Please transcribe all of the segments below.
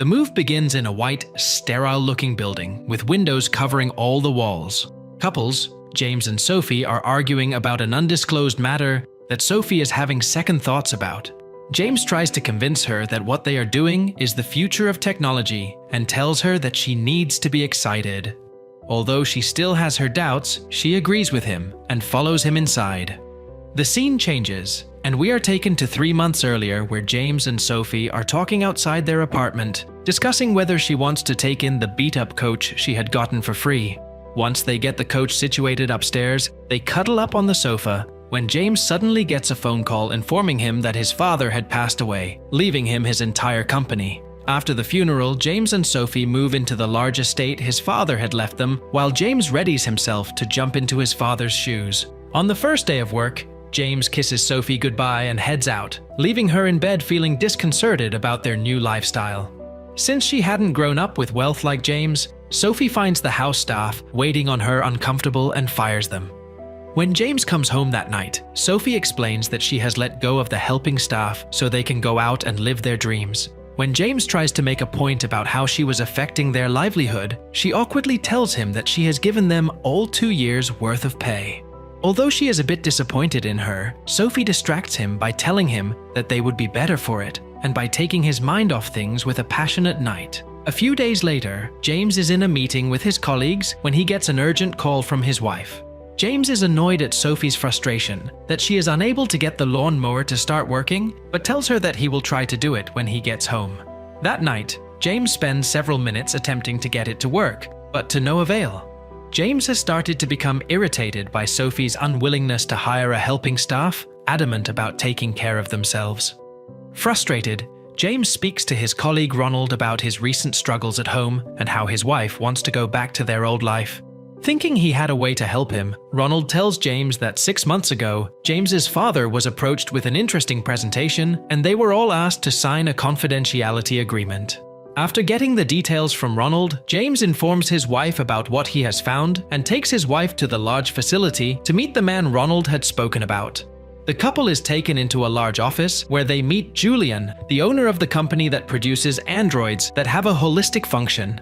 The move begins in a white, sterile-looking building with windows covering all the walls. Couples, James and Sophie, are arguing about an undisclosed matter that Sophie is having second thoughts about. James tries to convince her that what they are doing is the future of technology and tells her that she needs to be excited. Although she still has her doubts, she agrees with him and follows him inside. The scene changes, and we are taken to 3 months earlier where James and Sophie are talking outside their apartment, discussing whether she wants to take in the beat-up coach she had gotten for free. Once they get the coach situated upstairs, they cuddle up on the sofa when James suddenly gets a phone call informing him that his father had passed away, leaving him his entire company. After the funeral, James and Sophie move into the large estate his father had left them, while James readies himself to jump into his father's shoes. On the first day of work, James kisses Sophie goodbye and heads out, leaving her in bed feeling disconcerted about their new lifestyle. Since she hadn't grown up with wealth like James, Sophie finds the house staff waiting on her uncomfortable and fires them. When James comes home that night, Sophie explains that she has let go of the helping staff so they can go out and live their dreams. When James tries to make a point about how she was affecting their livelihood, she awkwardly tells him that she has given them all 2 years' worth of pay. Although she is a bit disappointed in her, Sophie distracts him by telling him that they would be better for it, and by taking his mind off things with a passionate night. A few days later, James is in a meeting with his colleagues when he gets an urgent call from his wife. James is annoyed at Sophie's frustration that she is unable to get the lawnmower to start working, but tells her that he will try to do it when he gets home. That night, James spends several minutes attempting to get it to work, but to no avail. James has started to become irritated by Sophie's unwillingness to hire a helping staff, adamant about taking care of themselves. Frustrated, James speaks to his colleague Ronald about his recent struggles at home and how his wife wants to go back to their old life. Thinking he had a way to help him, Ronald tells James that 6 months ago, James's father was approached with an interesting presentation and they were all asked to sign a confidentiality agreement. After getting the details from Ronald, James informs his wife about what he has found and takes his wife to the large facility to meet the man Ronald had spoken about. The couple is taken into a large office where they meet Julian, the owner of the company that produces androids that have a holistic function.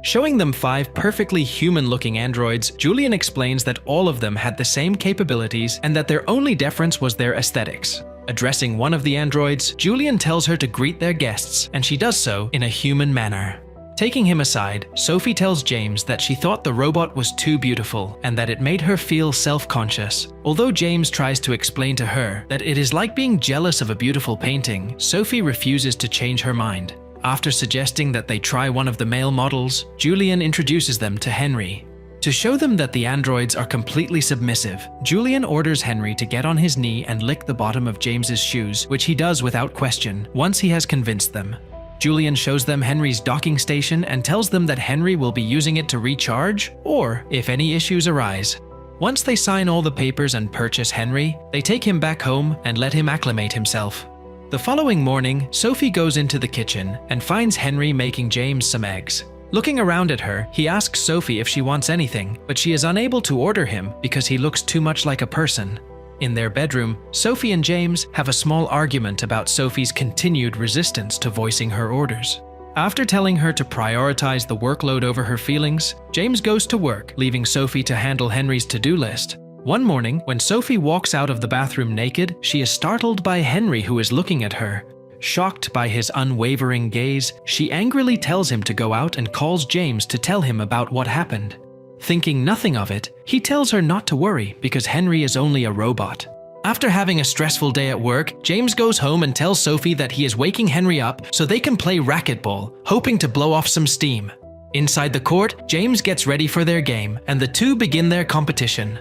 Showing them 5 perfectly human-looking androids, Julian explains that all of them had the same capabilities and that their only difference was their aesthetics. Addressing one of the androids, Julian tells her to greet their guests, and she does so in a human manner. Taking him aside, Sophie tells James that she thought the robot was too beautiful and that it made her feel self-conscious. Although James tries to explain to her that it is like being jealous of a beautiful painting, Sophie refuses to change her mind. After suggesting that they try one of the male models, Julian introduces them to Henry. To show them that the androids are completely submissive, Julian orders Henry to get on his knee and lick the bottom of James's shoes, which he does without question, once he has convinced them. Julian shows them Henry's docking station and tells them that Henry will be using it to recharge, or if any issues arise. Once they sign all the papers and purchase Henry, they take him back home and let him acclimate himself. The following morning, Sophie goes into the kitchen and finds Henry making James some eggs. Looking around at her, he asks Sophie if she wants anything, but she is unable to order him because he looks too much like a person. In their bedroom, Sophie and James have a small argument about Sophie's continued resistance to voicing her orders. After telling her to prioritize the workload over her feelings, James goes to work, leaving Sophie to handle Henry's to-do list. One morning, when Sophie walks out of the bathroom naked, she is startled by Henry, who is looking at her. Shocked by his unwavering gaze, she angrily tells him to go out and calls James to tell him about what happened. Thinking nothing of it, he tells her not to worry because Henry is only a robot. After having a stressful day at work, James goes home and tells Sophie that he is waking Henry up so they can play racquetball, hoping to blow off some steam. Inside the court, James gets ready for their game, and the two begin their competition.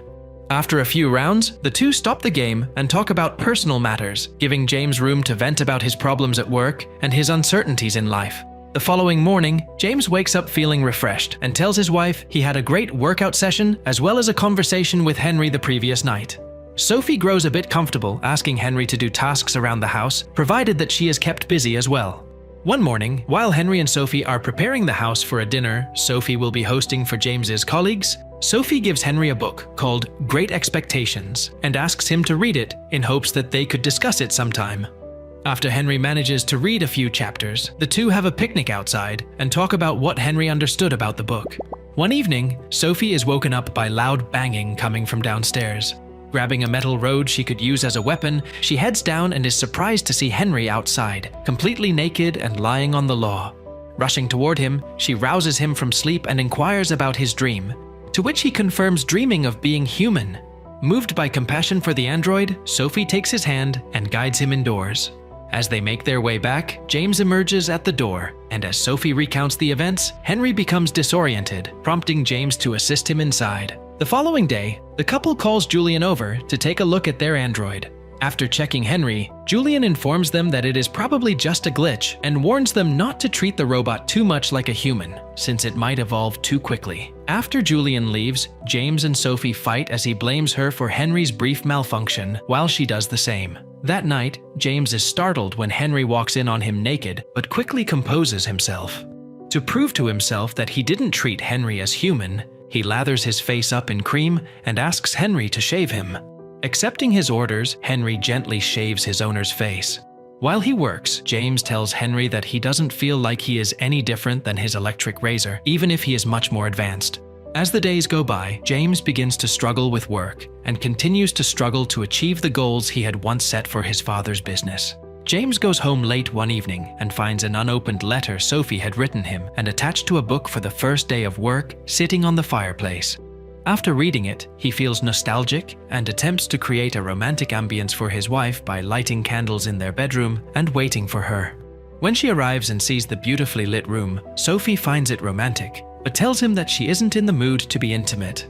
After a few rounds, the two stop the game and talk about personal matters, giving James room to vent about his problems at work and his uncertainties in life. The following morning, James wakes up feeling refreshed and tells his wife he had a great workout session as well as a conversation with Henry the previous night. Sophie grows a bit comfortable asking Henry to do tasks around the house, provided that she is kept busy as well. One morning, while Henry and Sophie are preparing the house for a dinner Sophie will be hosting for James's colleagues, Sophie gives Henry a book called Great Expectations and asks him to read it in hopes that they could discuss it sometime. After Henry manages to read a few chapters, the two have a picnic outside and talk about what Henry understood about the book. One evening, Sophie is woken up by loud banging coming from downstairs. Grabbing a metal rod she could use as a weapon, she heads down and is surprised to see Henry outside, completely naked and lying on the lawn. Rushing toward him, she rouses him from sleep and inquires about his dream, to which he confirms dreaming of being human. Moved by compassion for the android, Sophie takes his hand and guides him indoors. As they make their way back, James emerges at the door, and as Sophie recounts the events, Henry becomes disoriented, prompting James to assist him inside. The following day, the couple calls Julian over to take a look at their android. After checking Henry, Julian informs them that it is probably just a glitch and warns them not to treat the robot too much like a human, since it might evolve too quickly. After Julian leaves, James and Sophie fight as he blames her for Henry's brief malfunction while she does the same. That night, James is startled when Henry walks in on him naked, but quickly composes himself. To prove to himself that he didn't treat Henry as human, he lathers his face up in cream and asks Henry to shave him. Accepting his orders, Henry gently shaves his owner's face. While he works, James tells Henry that he doesn't feel like he is any different than his electric razor, even if he is much more advanced. As the days go by, James begins to struggle with work and continues to struggle to achieve the goals he had once set for his father's business. James goes home late one evening and finds an unopened letter Sophie had written him and attached to a book for the first day of work sitting on the fireplace. After reading it, he feels nostalgic and attempts to create a romantic ambience for his wife by lighting candles in their bedroom and waiting for her. When she arrives and sees the beautifully lit room, Sophie finds it romantic, but tells him that she isn't in the mood to be intimate.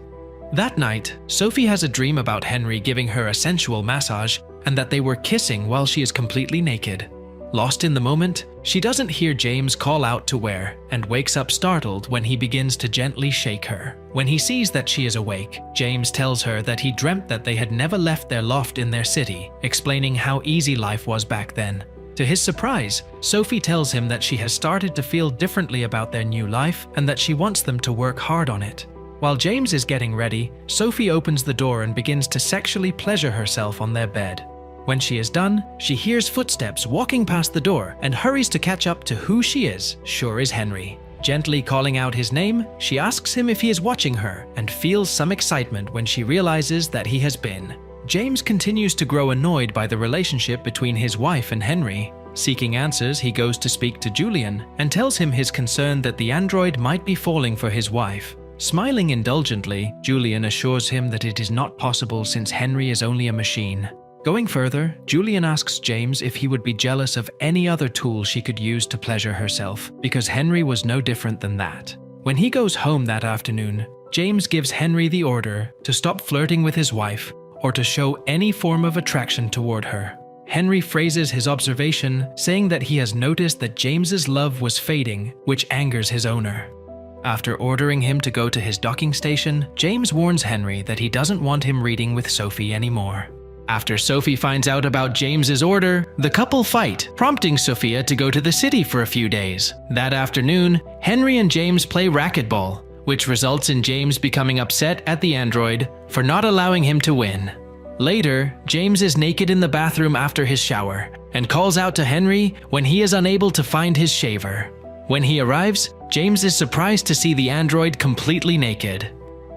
That night, Sophie has a dream about Henry giving her a sensual massage and that they were kissing while she is completely naked. Lost in the moment, she doesn't hear James call out to where and wakes up startled when he begins to gently shake her. When he sees that she is awake, James tells her that he dreamt that they had never left their loft in their city, explaining how easy life was back then. To his surprise, Sophie tells him that she has started to feel differently about their new life and that she wants them to work hard on it. While James is getting ready, Sophie opens the door and begins to sexually pleasure herself on their bed. When she is done, she hears footsteps walking past the door and hurries to catch up to who she is, sure is Henry. Gently calling out his name, she asks him if he is watching her and feels some excitement when she realizes that he has been. James continues to grow annoyed by the relationship between his wife and Henry. Seeking answers, he goes to speak to Julian and tells him his concern that the android might be falling for his wife. Smiling indulgently, Julian assures him that it is not possible since Henry is only a machine. Going further, Julian asks James if he would be jealous of any other tool she could use to pleasure herself, because Henry was no different than that. When he goes home that afternoon, James gives Henry the order to stop flirting with his wife or to show any form of attraction toward her. Henry phrases his observation, saying that he has noticed that James's love was fading, which angers his owner. After ordering him to go to his docking station, James warns Henry that he doesn't want him reading with Sophie anymore. After Sophie finds out about James's order, the couple fight, prompting Sophia to go to the city for a few days. That afternoon, Henry and James play racquetball, which results in James becoming upset at the android for not allowing him to win. Later, James is naked in the bathroom after his shower and calls out to Henry when he is unable to find his shaver. When he arrives, James is surprised to see the android completely naked.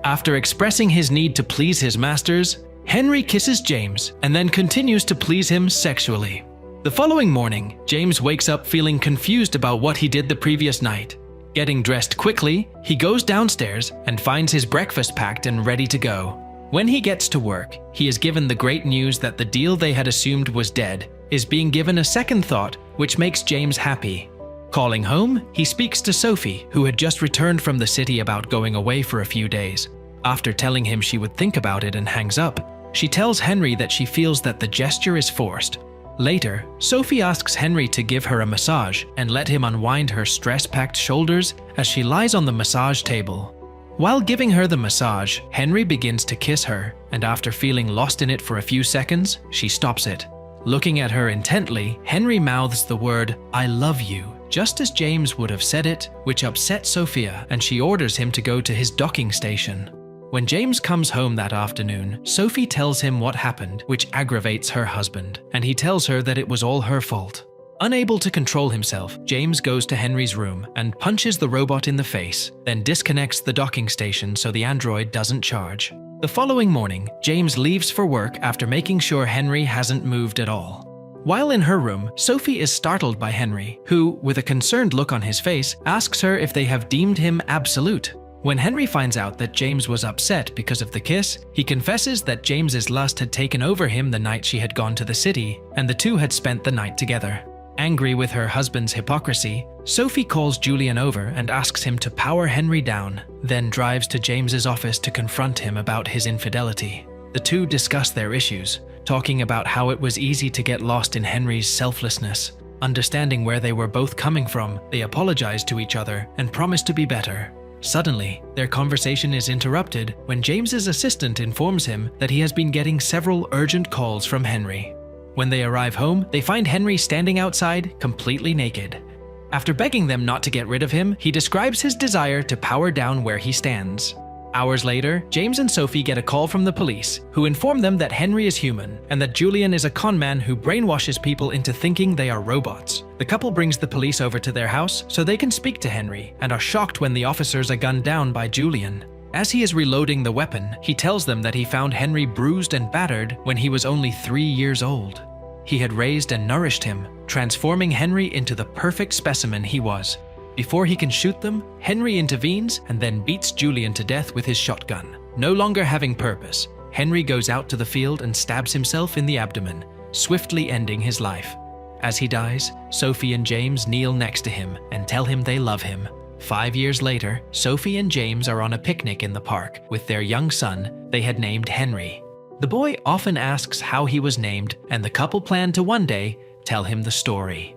After expressing his need to please his masters, Henry kisses James and then continues to please him sexually. The following morning, James wakes up feeling confused about what he did the previous night. Getting dressed quickly, he goes downstairs and finds his breakfast packed and ready to go. When he gets to work, he is given the great news that the deal they had assumed was dead is being given a second thought, which makes James happy. Calling home, he speaks to Sophie, who had just returned from the city about going away for a few days. After telling him she would think about it and hangs up, she tells Henry that she feels that the gesture is forced. Later, Sophie asks Henry to give her a massage and let him unwind her stress-packed shoulders as she lies on the massage table. While giving her the massage, Henry begins to kiss her, and after feeling lost in it for a few seconds, she stops it. Looking at her intently, Henry mouths the word, "I love you," just as James would have said it, which upset Sophia, and she orders him to go to his docking station. When James comes home that afternoon, Sophie tells him what happened, which aggravates her husband, and he tells her that it was all her fault. Unable to control himself, James goes to Henry's room and punches the robot in the face, then disconnects the docking station so the android doesn't charge. The following morning, James leaves for work after making sure Henry hasn't moved at all. While in her room, Sophie is startled by Henry, who, with a concerned look on his face, asks her if they have deemed him absolute. When Henry finds out that James was upset because of the kiss, he confesses that James's lust had taken over him the night she had gone to the city, and the two had spent the night together. Angry with her husband's hypocrisy, Sophie calls Julian over and asks him to power Henry down, then drives to James's office to confront him about his infidelity. The two discuss their issues, talking about how it was easy to get lost in Henry's selflessness. Understanding where they were both coming from, they apologize to each other and promise to be better. Suddenly, their conversation is interrupted when James's assistant informs him that he has been getting several urgent calls from Henry. When they arrive home, they find Henry standing outside, completely naked. After begging them not to get rid of him, he describes his desire to power down where he stands. Hours later, James and Sophie get a call from the police, who inform them that Henry is human and that Julian is a conman who brainwashes people into thinking they are robots. The couple brings the police over to their house so they can speak to Henry, and are shocked when the officers are gunned down by Julian. As he is reloading the weapon, he tells them that he found Henry bruised and battered when he was only 3 years old. He had raised and nourished him, transforming Henry into the perfect specimen he was. Before he can shoot them, Henry intervenes and then beats Julian to death with his shotgun. No longer having purpose, Henry goes out to the field and stabs himself in the abdomen, swiftly ending his life. As he dies, Sophie and James kneel next to him and tell him they love him. 5 years later, Sophie and James are on a picnic in the park with their young son they had named Henry. The boy often asks how he was named, and the couple plan to one day tell him the story.